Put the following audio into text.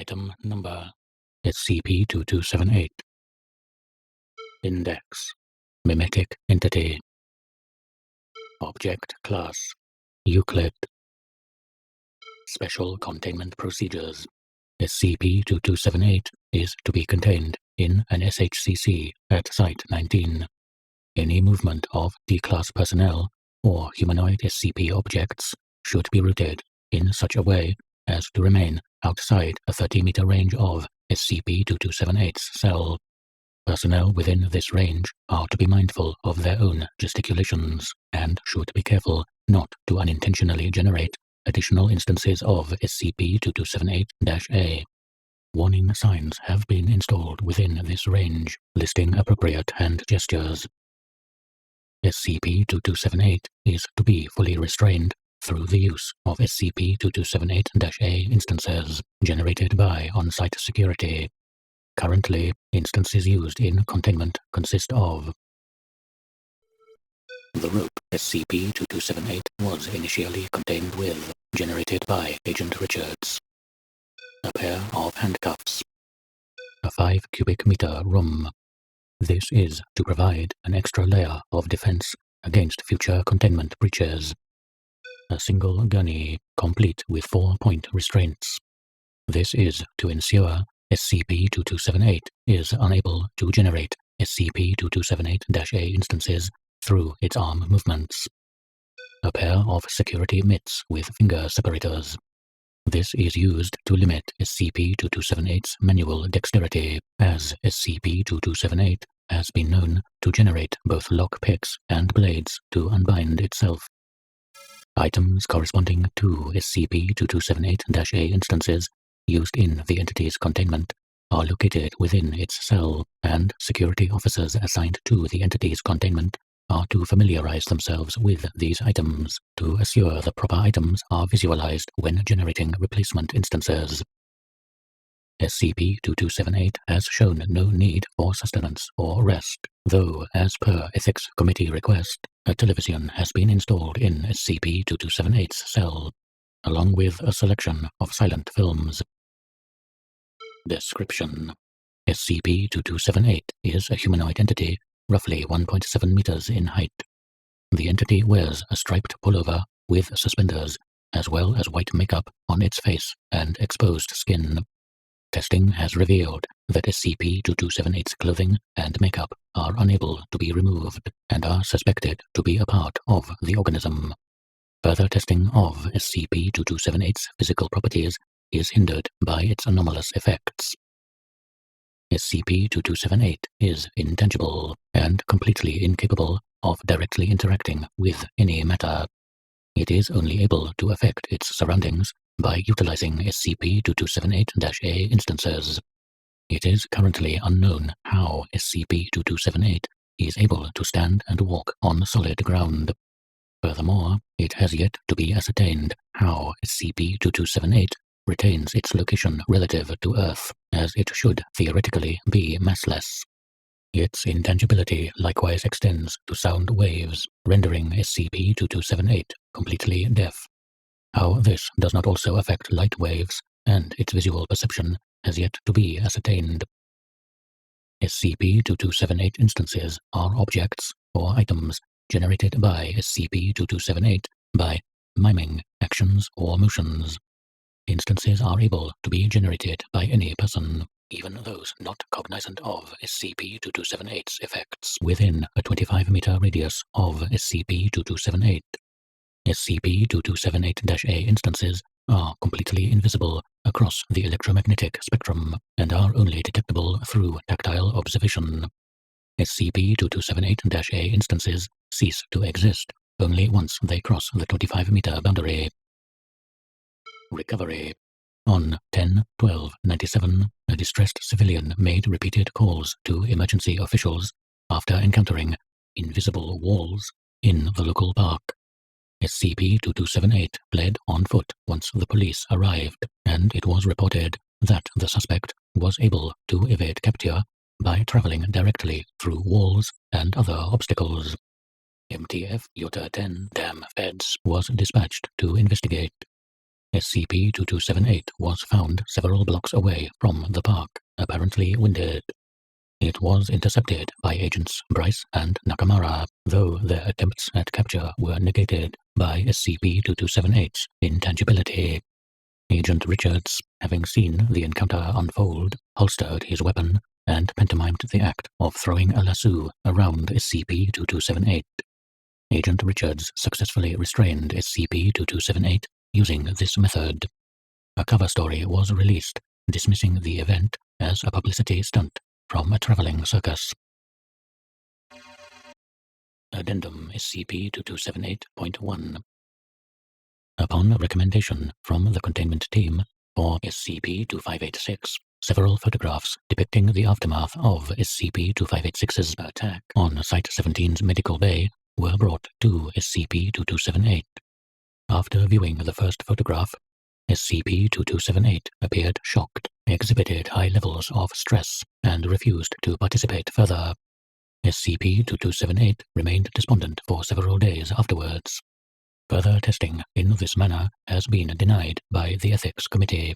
Item Number SCP-2278. Index Mimetic Entity. Object Class Euclid. Special Containment Procedures. SCP-2278 is to be contained in an SHCC at Site-19. Any movement of D-Class personnel or humanoid SCP objects should be routed in such a way as to remain outside a 30-meter range of SCP-2278's cell. Personnel within this range are to be mindful of their own gesticulations and should be careful not to unintentionally generate additional instances of SCP-2278-A. Warning signs have been installed within this range, listing appropriate hand gestures. SCP-2278 is to be fully restrained through the use of SCP-2278-A instances generated by on-site security. Currently, instances used in containment consist of: the rope SCP-2278 was initially contained with, generated by Agent Richards. A pair of handcuffs. A 5 cubic meter room. This is to provide an extra layer of defense against future containment breaches. A single gunny, complete with 4-point restraints. This is to ensure SCP-2278 is unable to generate SCP-2278-A instances through its arm movements. A pair of security mitts with finger separators. This is used to limit SCP-2278's manual dexterity, as SCP-2278 has been known to generate both lock picks and blades to unbind itself. Items corresponding to SCP-2278-A instances used in the entity's containment are located within its cell, and security officers assigned to the entity's containment are to familiarize themselves with these items to assure the proper items are visualized when generating replacement instances. SCP-2278 has shown no need for sustenance or rest, though, as per Ethics Committee request, a television has been installed in SCP-2278's cell, along with a selection of silent films. Description: SCP-2278 is a humanoid entity, roughly 1.7 meters in height. The entity wears a striped pullover with suspenders, as well as white makeup on its face and exposed skin. Testing has revealed that SCP-2278's clothing and makeup are unable to be removed and are suspected to be a part of the organism. Further testing of SCP-2278's physical properties is hindered by its anomalous effects. SCP-2278 is intangible and completely incapable of directly interacting with any matter. It is only able to affect its surroundings by utilizing SCP-2278-A instances. It is currently unknown how SCP-2278 is able to stand and walk on solid ground. Furthermore, it has yet to be ascertained how SCP-2278 retains its location relative to Earth, as it should theoretically be massless. Its intangibility likewise extends to sound waves, rendering SCP-2278 completely deaf. How this does not also affect light waves and its visual perception has yet to be ascertained. SCP-2278 instances are objects or items generated by SCP-2278 by miming actions or motions. Instances are able to be generated by any person, even those not cognizant of SCP-2278's effects, within a 25-meter radius of SCP-2278. SCP-2278-A instances are completely invisible across the electromagnetic spectrum and are only detectable through tactile observation. SCP-2278-A instances cease to exist only once they cross the 25-meter boundary. Recovery. On 10/12/97, a distressed civilian made repeated calls to emergency officials after encountering invisible walls in the local park. SCP-2278 fled on foot once the police arrived, and it was reported that the suspect was able to evade capture by traveling directly through walls and other obstacles. MTF Yota 10 Dam Feds was dispatched to investigate. SCP-2278 was found several blocks away from the park, apparently winded. It was intercepted by Agents Bryce and Nakamura, though their attempts at capture were negated by SCP-2278's intangibility. Agent Richards, having seen the encounter unfold, holstered his weapon and pantomimed the act of throwing a lasso around SCP-2278. Agent Richards successfully restrained SCP-2278 using this method. A cover story was released, dismissing the event as a publicity stunt from a traveling circus. Addendum SCP-2278.1 Upon recommendation from the containment team for SCP-2586, several photographs depicting the aftermath of SCP-2586's attack on Site-17's medical bay were brought to SCP-2278. After viewing the first photograph, SCP-2278 appeared shocked, exhibited high levels of stress, and refused to participate further. SCP-2278 remained despondent for several days afterwards. Further testing in this manner has been denied by the Ethics Committee.